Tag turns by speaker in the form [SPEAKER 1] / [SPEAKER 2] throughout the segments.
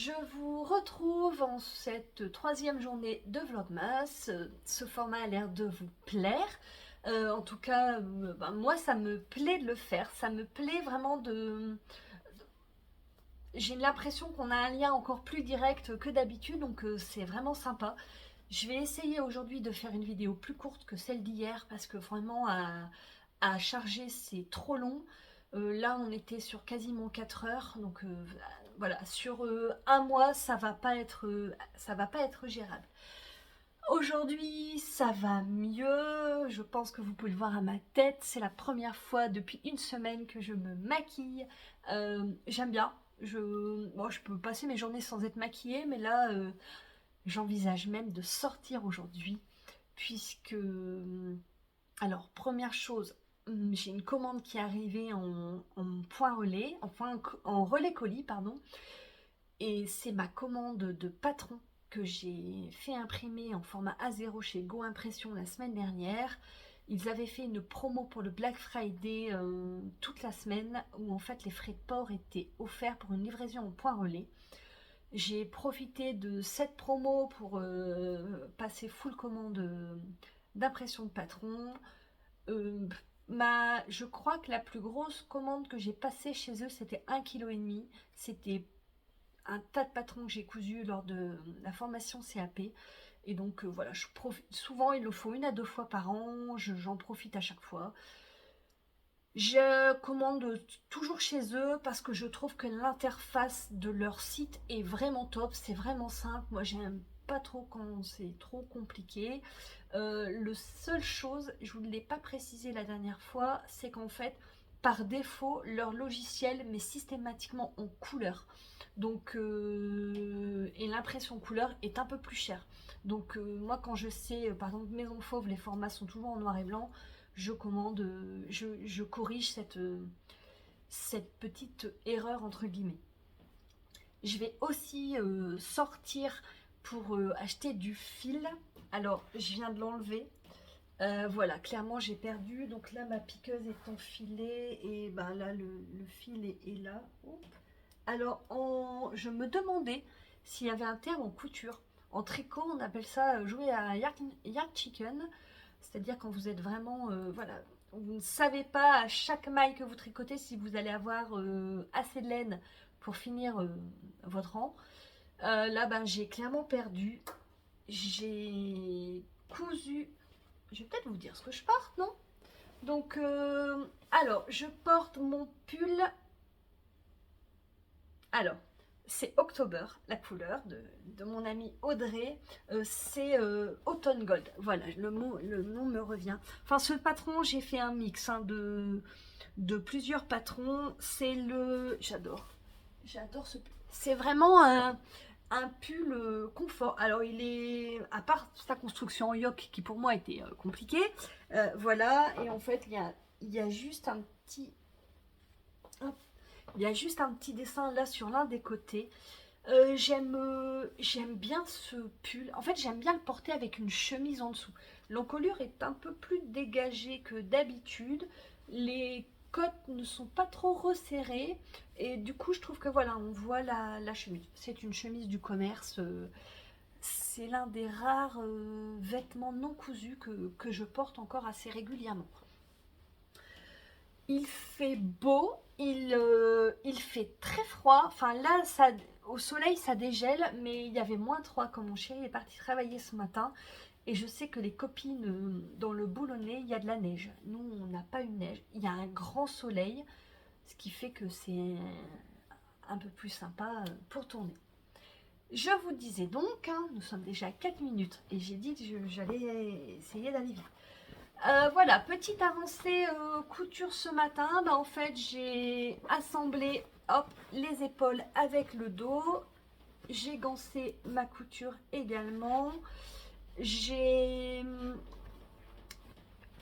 [SPEAKER 1] Je vous retrouve en cette troisième journée de Vlogmas. Ce format a l'air de vous plaire. En tout cas, moi ça me plaît de le faire. Ça me plaît vraiment de... J'ai l'impression qu'on a un lien encore plus direct que d'habitude, donc c'est vraiment sympa. Je vais essayer aujourd'hui de faire une vidéo plus courte que celle d'hier parce que vraiment à charger c'est trop long. Là on était sur quasiment 4 heures, donc voilà, sur un mois ça va pas être gérable. Aujourd'hui ça va mieux, je pense que vous pouvez le voir à ma tête, c'est la première fois depuis une semaine que je me maquille. J'aime bien, je peux passer mes journées sans être maquillée, mais là j'envisage même de sortir aujourd'hui, puisque... Alors, première chose, j'ai une commande qui est arrivée en point relais, en relais colis, pardon, et c'est ma commande de patron que j'ai fait imprimer en format A0 chez Go Impression la semaine dernière. Ils avaient fait une promo pour le Black Friday toute la semaine, où en fait les frais de port étaient offerts pour une livraison en point relais. J'ai profité de cette promo pour passer full commande d'impression de patron. Euh, je crois que la plus grosse commande que j'ai passée chez eux, c'était 1,5 kg. C'était un tas de patrons que j'ai cousu lors de la formation CAP. Et donc voilà, souvent il le faut 1 à 2 fois par an, j'en profite à chaque fois. Je commande toujours chez eux parce que je trouve que l'interface de leur site est vraiment top, c'est vraiment simple. Moi j'aime pas trop quand c'est trop compliqué. Le seule chose, je vous ne l'ai pas précisé la dernière fois, c'est qu'en fait par défaut leur logiciel met systématiquement en couleur. Donc et l'impression couleur est un peu plus chère. Donc moi quand je sais, par exemple Maison Fauve, les formats sont toujours en noir et blanc, je commande, je corrige cette petite erreur entre guillemets. Je vais aussi sortir pour acheter du fil. Alors, je viens de l'enlever. Voilà, clairement j'ai perdu. Donc là, ma piqueuse est enfilée et ben là, le fil est là. Oup. Alors, je me demandais s'il y avait un terme en couture. En tricot, on appelle ça jouer à yard chicken. C'est-à-dire quand vous êtes vraiment, voilà, vous ne savez pas à chaque maille que vous tricotez si vous allez avoir assez de laine pour finir votre rang. Là, ben, j'ai clairement perdu. J'ai cousu. Je vais peut-être vous dire ce que je porte, non? Donc, alors, je porte mon pull. Alors, c'est October, la couleur de mon amie Audrey. C'est Autumn Gold. Voilà, le nom me revient. Enfin, ce patron, j'ai fait un mix de plusieurs patrons. C'est le... J'adore ce pull. C'est vraiment un pull confort. Alors, il est... À part sa construction en yoke, qui pour moi était compliquée, voilà. Et en fait, il y a juste un petit... Il y a juste un petit dessin là sur l'un des côtés. J'aime bien ce pull. En fait, j'aime bien le porter avec une chemise en dessous. L'encolure est un peu plus dégagée que d'habitude. Les côtes ne sont pas trop resserrées. Et du coup, je trouve que voilà, on voit la chemise. C'est une chemise du commerce. C'est l'un des rares vêtements non cousus que je porte encore assez régulièrement. Il fait beau, il fait très froid. Enfin là, au soleil, ça dégèle, mais il y avait -3 quand mon chéri est parti travailler ce matin. Et je sais que les copines, dans le Boulonnais, il y a de la neige. Nous, on n'a pas eu de neige. Il y a un grand soleil, ce qui fait que c'est un peu plus sympa pour tourner. Je vous disais donc, hein, nous sommes déjà à 4 minutes et j'ai dit que j'allais essayer d'aller vite. Voilà, petite avancée couture ce matin. Bah, en fait, j'ai assemblé hop, les épaules avec le dos. J'ai gancé ma couture également. J'ai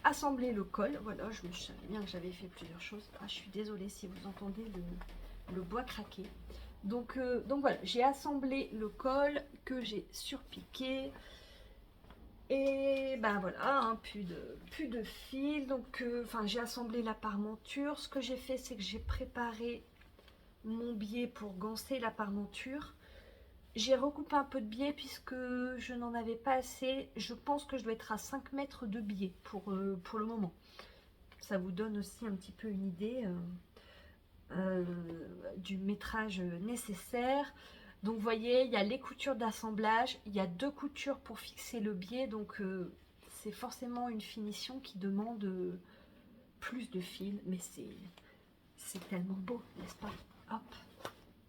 [SPEAKER 1] assemblé le col. Voilà, je savais bien que j'avais fait plusieurs choses. Ah, je suis désolée si vous entendez le bois craquer. Donc voilà, j'ai assemblé le col que j'ai surpiqué. Et ben voilà, hein, plus de fil. Donc, j'ai assemblé la parmenture. Ce que j'ai fait, c'est que j'ai préparé mon biais pour gancer la parmenture. J'ai recoupé un peu de biais puisque je n'en avais pas assez. Je pense que je dois être à 5 mètres de biais pour le moment. Ça vous donne aussi un petit peu une idée du métrage nécessaire. Donc vous voyez, il y a les coutures d'assemblage, il y a 2 coutures pour fixer le biais, donc c'est forcément une finition qui demande plus de fil, mais c'est tellement beau, n'est-ce pas? Hop.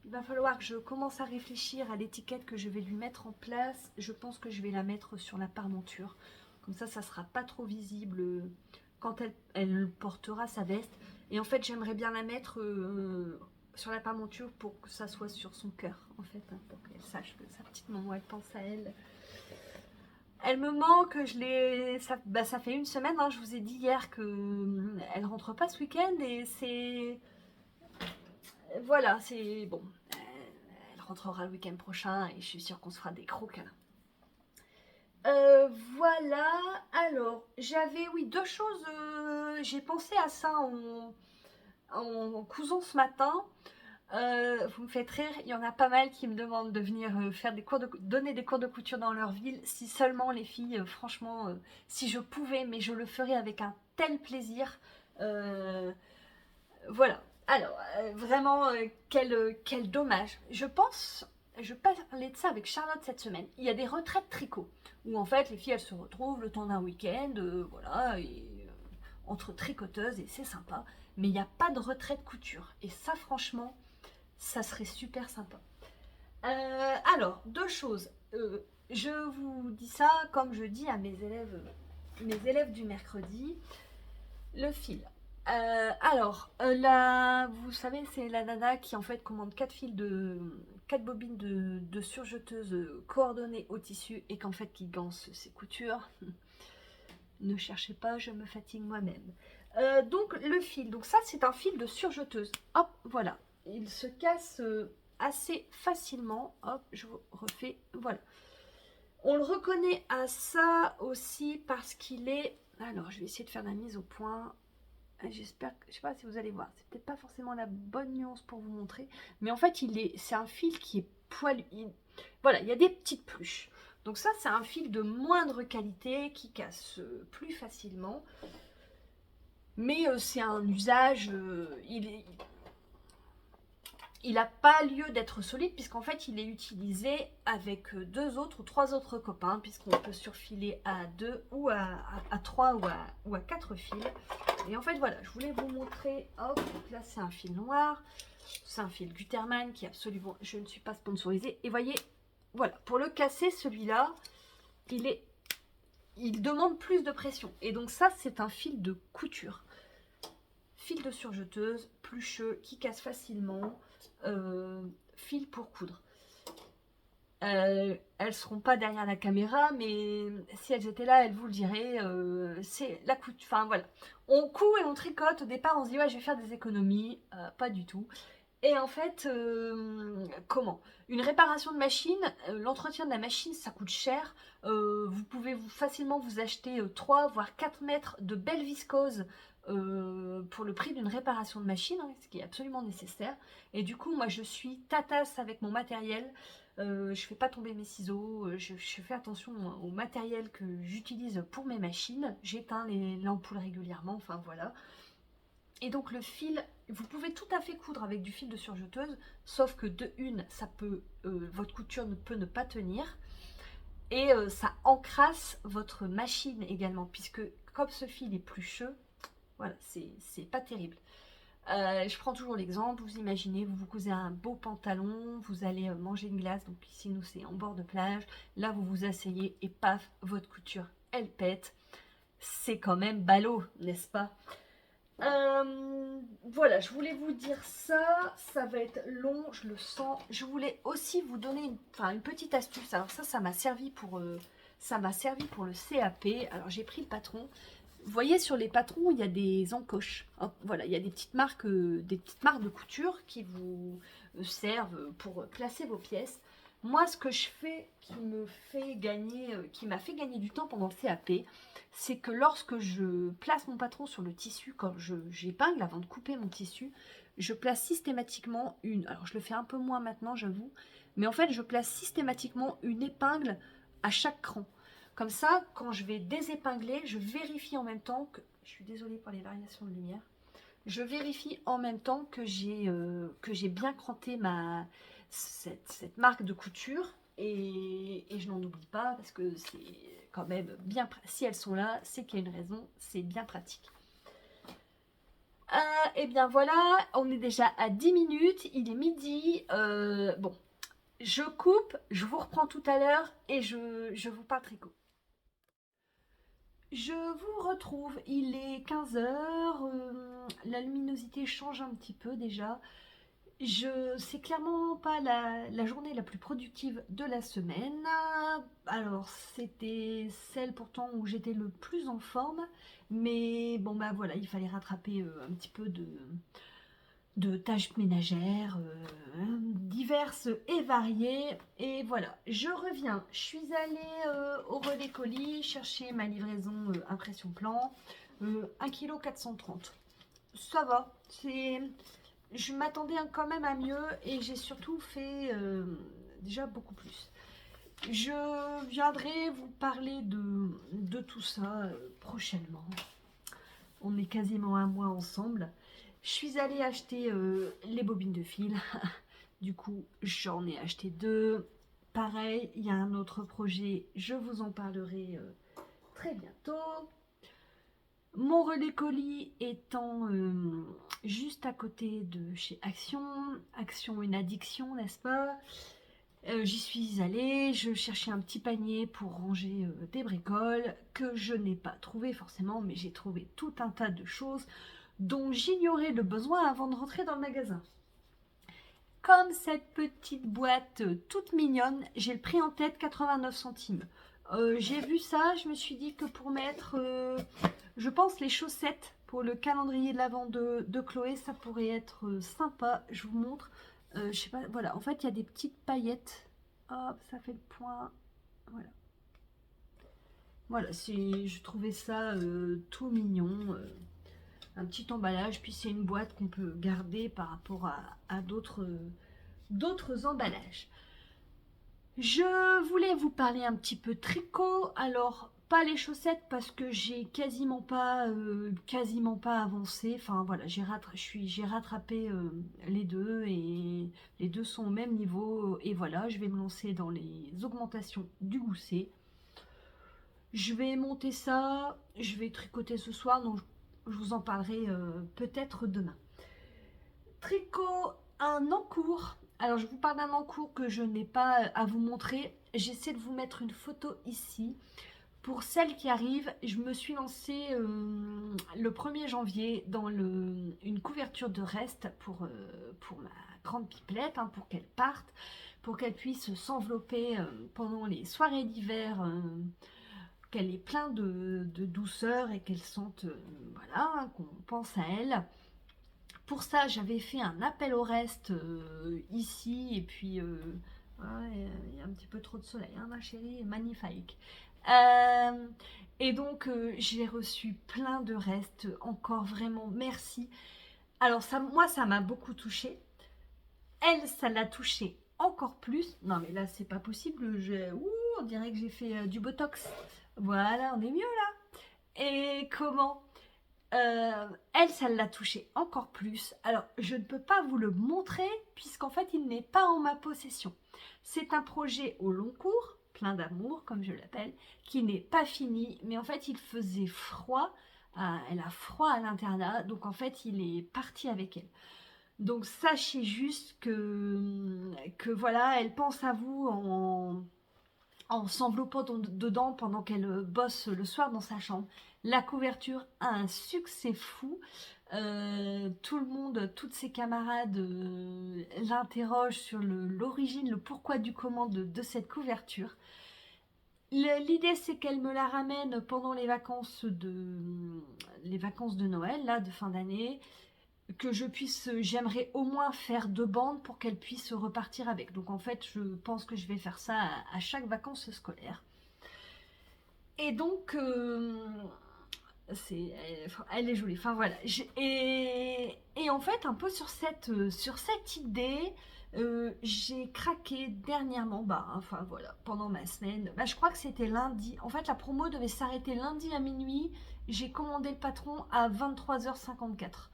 [SPEAKER 1] Il va falloir que je commence à réfléchir à l'étiquette que je vais lui mettre en place. Je pense que je vais la mettre sur la parmenture. Comme ça ne sera pas trop visible quand elle portera sa veste. Et en fait, j'aimerais bien la mettre sur la parmenture pour que ça soit sur son cœur, en fait, hein, pour qu'elle sache que sa petite maman, elle pense à elle. Elle me manque, ça fait une semaine, hein, je vous ai dit hier que elle rentre pas ce week-end et c'est... Voilà, c'est bon. Elle rentrera le week-end prochain et je suis sûre qu'on se fera des gros câlins. Voilà, alors j'avais, oui, 2 choses, j'ai pensé à ça en cousant ce matin. Vous me faites rire, il y en a pas mal qui me demandent de venir faire donner des cours de couture dans leur ville. Si seulement les filles, franchement, si je pouvais, mais je le ferais avec un tel plaisir. Voilà. Alors, vraiment, quel dommage. Je parlais de ça avec Charlotte cette semaine. Il y a des retraites tricot, où en fait les filles elles se retrouvent le temps d'un week-end, voilà, et, entre tricoteuses, et c'est sympa. Mais il n'y a pas de retraite couture. Et ça, franchement, ça serait super sympa. Alors, 2 choses. Je vous dis ça comme je dis à mes élèves du mercredi. Le fil. Vous savez, c'est la nana qui en fait commande 4 bobines de surjeteuse coordonnées au tissu et qu'en fait qui ganse ses coutures. Ne cherchez pas, je me fatigue moi-même. Donc le fil, donc ça c'est un fil de surjeteuse. Hop, voilà. Il se casse assez facilement. Hop, je vous refais. Voilà. On le reconnaît à ça aussi parce qu'il est... Alors, je vais essayer de faire la mise au point. J'espère que... Je sais pas si vous allez voir. C'est peut-être pas forcément la bonne nuance pour vous montrer. Mais en fait, c'est un fil qui est poilu. Voilà, il y a des petites pluches. Donc ça, c'est un fil de moindre qualité qui casse plus facilement. Mais c'est un usage... il n'a pas lieu d'être solide puisqu'en fait il est utilisé avec 2 autres ou 3 autres copains puisqu'on peut surfiler à 2 ou à 3 ou à 4 fils. Et en fait voilà, je voulais vous montrer, hop, donc là c'est un fil noir, c'est un fil Gutermann qui est absolument, je ne suis pas sponsorisée. Et voyez, voilà, pour le casser celui-là, il demande plus de pression. Et donc ça c'est un fil de couture. Fil de surjeteuse, plucheux, qui casse facilement. Fil pour coudre. Elles seront pas derrière la caméra, mais si elles étaient là, elles vous le diraient. C'est la couture. Enfin voilà, on coud et on tricote. Au départ, on se dit ouais, je vais faire des économies. Pas du tout. Et en fait, comment? Une réparation de machine, l'entretien de la machine, ça coûte cher. Vous pouvez facilement vous acheter 3 voire 4 mètres de belle viscose pour le prix d'une réparation de machine, hein, ce qui est absolument nécessaire. Et du coup, moi, je suis tatasse avec mon matériel. Je fais pas tomber mes ciseaux. Je fais attention au matériel que j'utilise pour mes machines. J'éteins les ampoules régulièrement. Enfin, voilà. Et donc le fil, vous pouvez tout à fait coudre avec du fil de surjeteuse, sauf que de une, votre couture ne peut ne pas tenir, et ça encrasse votre machine également, puisque comme ce fil est plucheux, voilà, c'est pas terrible. Je prends toujours l'exemple, vous imaginez, vous cousez un beau pantalon, vous allez manger une glace, donc ici nous c'est en bord de plage, là vous vous asseyez et paf, votre couture elle pète. C'est quand même ballot, n'est-ce pas? Voilà, je voulais vous dire ça, ça va être long, je le sens. Je voulais aussi vous donner une petite astuce. Alors ça m'a servi pour le CAP. Alors j'ai pris le patron. Vous voyez sur les patrons, il y a des encoches. Hop, voilà, il y a des petites marques de couture qui vous servent pour placer vos pièces. Moi, ce que je fais qui m'a fait gagner du temps pendant le CAP, c'est que lorsque je place mon patron sur le tissu, quand j'épingle avant de couper mon tissu, je place systématiquement une... Alors, je le fais un peu moins maintenant, j'avoue. Mais en fait, je place systématiquement une épingle à chaque cran. Comme ça, quand je vais désépingler, je vérifie en même temps que... Je suis désolée pour les variations de lumière. Je vérifie en même temps que j'ai bien cranté cette marque de couture. Et je n'en oublie pas parce que c'est quand même bien... Si elles sont là, c'est qu'il y a une raison. C'est bien pratique. Et bien voilà, on est déjà à 10 minutes. Il est midi. Bon, je coupe. Je vous reprends tout à l'heure et je vous parle tricot. Je vous retrouve, il est 15 heures, la luminosité change un petit peu déjà. C'est clairement pas la journée la plus productive de la semaine. Alors c'était celle pourtant où j'étais le plus en forme. Mais bon bah voilà, il fallait rattraper un petit peu de tâches ménagères diverses et variées. Et voilà, je reviens. Je suis allée au relais colis chercher ma livraison impression plan. 1,430 kg. Ça va. Je m'attendais quand même à mieux et j'ai surtout fait déjà beaucoup plus. Je viendrai vous parler de tout ça prochainement. On est quasiment un mois ensemble. Je suis allée acheter les bobines de fil. Du coup, j'en ai acheté 2. Pareil, il y a un autre projet. Je vous en parlerai très bientôt. Mon relais colis étant juste à côté de chez Action. Action, une addiction, n'est-ce pas? J'y suis allée, je cherchais un petit panier pour ranger des bricoles que je n'ai pas trouvé forcément, mais j'ai trouvé tout un tas de choses dont j'ignorais le besoin avant de rentrer dans le magasin. Comme cette petite boîte toute mignonne, j'ai le prix en tête 89 centimes. J'ai vu ça, je me suis dit que pour mettre, je pense, les chaussettes pour le calendrier de l'Avent de Chloé, ça pourrait être sympa. Je vous montre. Je sais pas, voilà, en fait, il y a des petites paillettes. Hop, ça fait le point. Voilà. Voilà, je trouvais ça tout mignon. Un petit emballage, puis c'est une boîte qu'on peut garder par rapport à d'autres emballages. Je voulais vous parler un petit peu tricot. Alors, pas les chaussettes parce que j'ai quasiment pas avancé. Enfin voilà, j'ai rattrapé les deux et les deux sont au même niveau. Et voilà, je vais me lancer dans les augmentations du gousset. Je vais monter ça, je vais tricoter ce soir, donc je vous en parlerai peut-être demain. Tricot, un encours. Alors je vous parle d'un encours que je n'ai pas à vous montrer. J'essaie de vous mettre une photo ici. Pour celles qui arrivent, je me suis lancée le 1er janvier dans une couverture de reste pour ma grande pipelette, hein, pour qu'elle parte, pour qu'elle puisse s'envelopper pendant les soirées d'hiver, qu'elle ait plein de douceur et qu'elle sente, voilà, hein, qu'on pense à elle. Pour ça, j'avais fait un appel au reste ici, et puis ouais, il y a un petit peu trop de soleil, hein, ma chérie, magnifique. Et donc, j'ai reçu plein de restes, encore vraiment merci. Alors, ça, moi, ça m'a beaucoup touchée. Elle, ça l'a touchée encore plus. Non, mais là, c'est pas possible. On dirait que j'ai fait du botox. Voilà, on est mieux là. Et comment elle, ça l'a touché encore plus. Alors, je ne peux pas vous le montrer puisqu'en fait, il n'est pas en ma possession. C'est un projet au long cours, plein d'amour, comme je l'appelle, qui n'est pas fini. Mais en fait, il faisait froid. Elle a froid à l'internat. Donc, en fait, il est parti avec elle. Donc, sachez juste que voilà, elle pense à vous en s'enveloppant dedans pendant qu'elle bosse le soir dans sa chambre. La couverture a un succès fou. Tout le monde, toutes ses camarades l'interrogent sur l'origine, le pourquoi du comment de cette couverture. L'idée, c'est qu'elle me la ramène pendant les vacances de Noël, là, de fin d'année, que j'aimerais au moins faire 2 bandes pour qu'elle puisse repartir avec. Donc en fait, je pense que je vais faire ça à chaque vacances scolaires. Et donc, Elle est jolie. Enfin voilà. Et en fait, un peu sur cette idée, j'ai craqué dernièrement. Bah, enfin voilà, pendant ma semaine. Bah, je crois que c'était lundi. En fait, la promo devait s'arrêter lundi à minuit. J'ai commandé le patron à 23h54.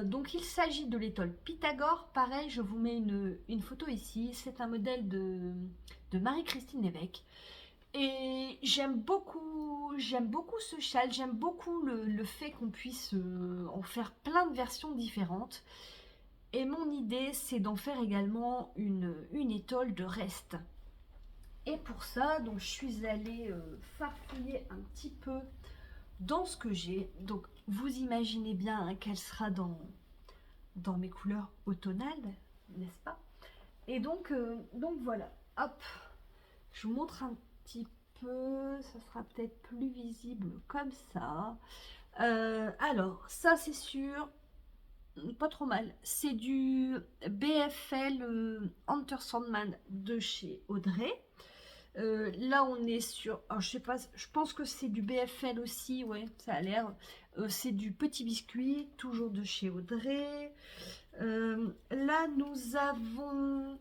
[SPEAKER 1] Donc il s'agit de l'étole Pythagore. Pareil, je vous mets une photo ici. C'est un modèle de Marie-Christine Lévesque. Et j'aime beaucoup ce châle, j'aime beaucoup le fait qu'on puisse en faire plein de versions différentes. Et mon idée, c'est d'en faire également une étole de reste. Et pour ça, donc je suis allée farfouiller un petit peu dans ce que j'ai. Donc vous imaginez bien hein, qu'elle sera dans mes couleurs automnales, n'est-ce pas? Et donc voilà, hop, je vous montre un petit peu, ça sera peut-être plus visible comme ça. Alors, ça c'est sûr, pas trop mal. C'est du BFL Hunter Sandman de chez Audrey. Là, on est sur. Alors, je sais pas, je pense que c'est du BFL aussi, ouais, ça a l'air. C'est du petit biscuit, toujours de chez Audrey. Là, nous avons.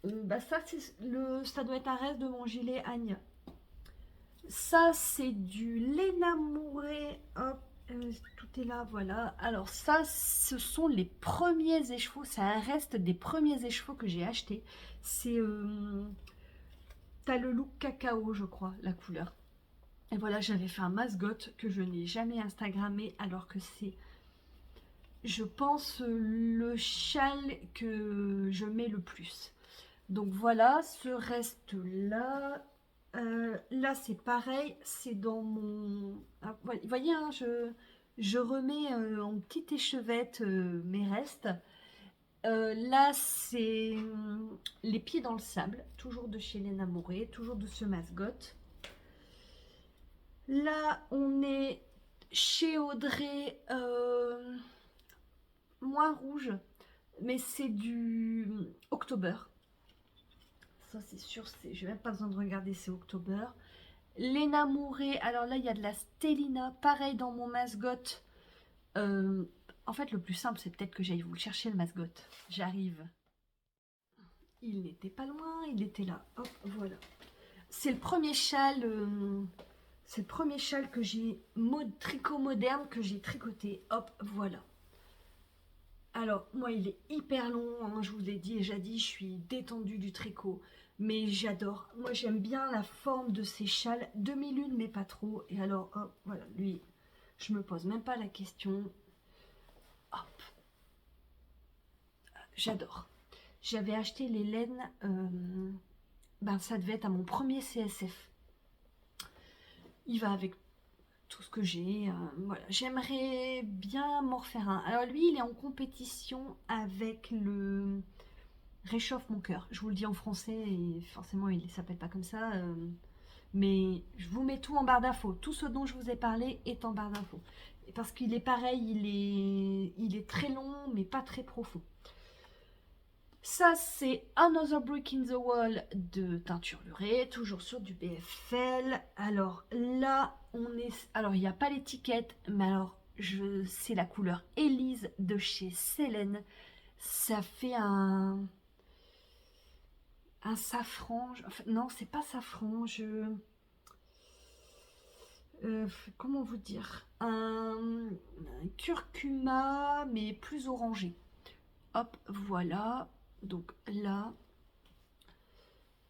[SPEAKER 1] Bah ça, ça doit être un reste de mon gilet Agne. Ça, c'est du Léna Mouret. Hop, tout est là, voilà. Alors ça, ce sont les premiers écheveaux. C'est un reste des premiers écheveaux que j'ai acheté. C'est... t'as le look cacao, je crois, la couleur. Et voilà, j'avais fait un masgot que je n'ai jamais Instagrammé, alors que c'est, je pense, le châle que je mets le plus. Donc voilà, ce reste-là... là, c'est pareil, c'est dans mon... Ah, vous voyez, hein, je remets en petite échevette mes restes. Là, c'est les pieds dans le sable, toujours de chez Léna Mouret, toujours de ce masgot. Là, on est chez Audrey, moins rouge, mais c'est du October. Ça, c'est sûr, je n'ai même pas besoin de regarder, c'est October. Léna Mouret, alors là il y a de la Stellina, pareil dans mon masgot. En fait le plus simple c'est peut-être que j'aille vous le chercher le masgot. J'arrive. Il n'était pas loin, il était là. Hop, voilà. C'est le premier châle, que j'ai, tricot moderne que j'ai tricoté. Hop, voilà. Alors, moi, il est hyper long, hein, je vous l'ai déjà dit, je suis détendue du tricot, mais j'adore. Moi, j'aime bien la forme de ces châles, demi-lune, mais pas trop. Et alors, hop, voilà, lui, je me pose même pas la question. Hop, j'adore. J'avais acheté les laines, ben, ça devait être à mon premier CSF. Il va avec tout ce que j'ai. Voilà. J'aimerais bien m'en refaire un. Alors lui, il est en compétition avec le Réchauffe mon cœur. Je vous le dis en français et forcément il ne s'appelle pas comme ça. Mais je vous mets tout en barre d'infos. Tout ce dont je vous ai parlé est en barre d'infos. Parce qu'il est pareil, il est très long mais pas très profond. Ça, c'est Another Brick in the Wall de Teinture Lurée, toujours sur du BFL. Alors là, alors, il n'y a pas l'étiquette, mais alors, c'est la couleur Élise de chez Célène. Ça fait un safran. Enfin, non, c'est pas safran. Comment vous dire un curcuma, mais plus orangé. Hop, voilà. Donc là,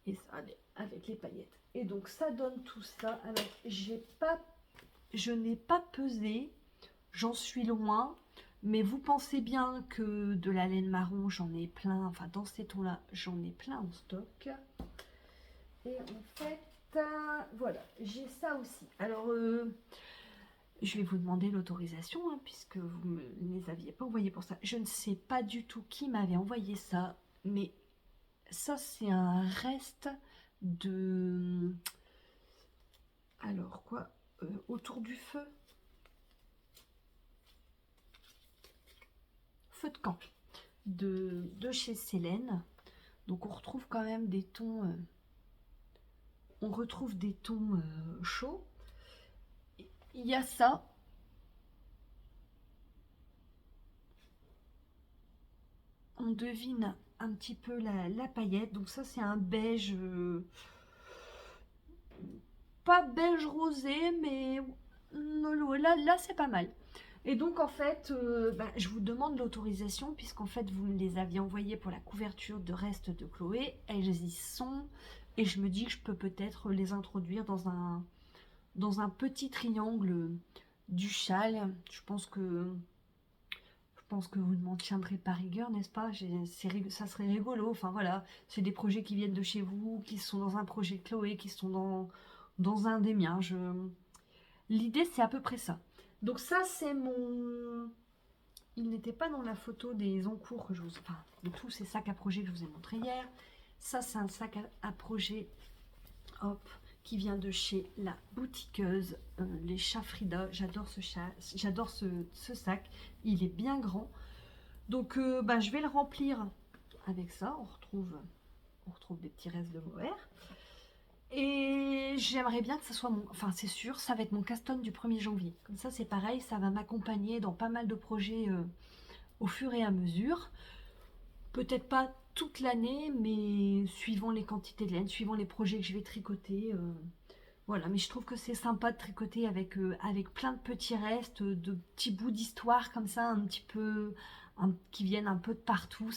[SPEAKER 1] et ça avec les paillettes. Et donc ça donne tout ça. Alors je n'ai pas pesé, j'en suis loin, mais vous pensez bien que de la laine marron, j'en ai plein, enfin dans ces tons-là, j'en ai plein en stock. Et en fait, voilà, j'ai ça aussi. Alors, je vais vous demander l'autorisation, hein, puisque vous ne les aviez pas envoyés pour ça. Je ne sais pas du tout qui m'avait envoyé ça, mais ça, c'est un reste de... Alors, quoi autour du feu. Feu de camp. De chez Célène. Donc, on retrouve quand même des tons... on retrouve des tons chauds. Il y a ça. On devine un petit peu la paillette. Donc ça, c'est un beige, pas beige rosé, mais là c'est pas mal. Et donc en fait, je vous demande l'autorisation puisqu'en fait vous me les aviez envoyés pour la couverture de reste de Chloé. Elles y sont et je me dis que je peux peut-être les introduire dans un petit triangle du châle. Je pense que vous ne m'en tiendrez pas rigueur, n'est-ce pas? Ça serait rigolo. Enfin voilà, c'est des projets qui viennent de chez vous, qui sont dans un projet Chloé, qui sont dans un des miens. L'idée, c'est à peu près ça. Donc ça, c'est mon... Il n'était pas dans la photo des encours que je vous... Enfin, de tous ces sacs à projet que je vous ai montré hier. Ça, c'est un sac à projet, hop, qui vient de chez la boutiqueuse, les chats Frida. J'adore j'adore ce sac. Il est bien grand. Donc, je vais le remplir avec ça. On retrouve des petits restes de mohair. Et j'aimerais bien que ça soit mon... Enfin, c'est sûr, ça va être mon casse-tonne du 1er janvier. Comme ça, c'est pareil, ça va m'accompagner dans pas mal de projets au fur et à mesure. Peut-être pas toute l'année, mais suivant les quantités de laine, suivant les projets que je vais tricoter. Voilà, mais je trouve que c'est sympa de tricoter avec plein de petits restes, de petits bouts d'histoire comme ça, un petit peu... qui viennent un peu de partout.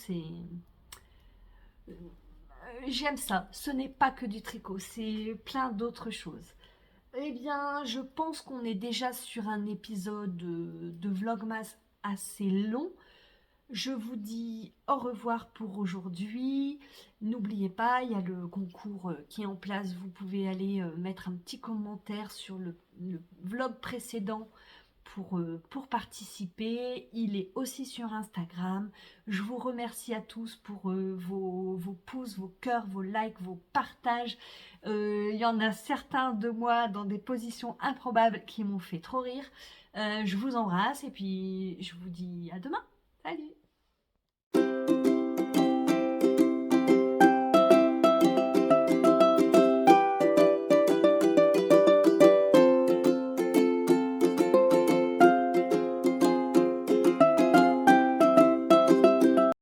[SPEAKER 1] J'aime ça. Ce n'est pas que du tricot, c'est plein d'autres choses. Eh bien, je pense qu'on est déjà sur un épisode de Vlogmas assez long. Je vous dis au revoir pour aujourd'hui. N'oubliez pas, il y a le concours qui est en place. Vous pouvez aller mettre un petit commentaire sur le vlog précédent pour participer. Il est aussi sur Instagram. Je vous remercie à tous pour vos pouces, vos cœurs, vos likes, vos partages. Il y en a certains de moi dans des positions improbables qui m'ont fait trop rire. Je vous embrasse et puis je vous dis à demain. Salut!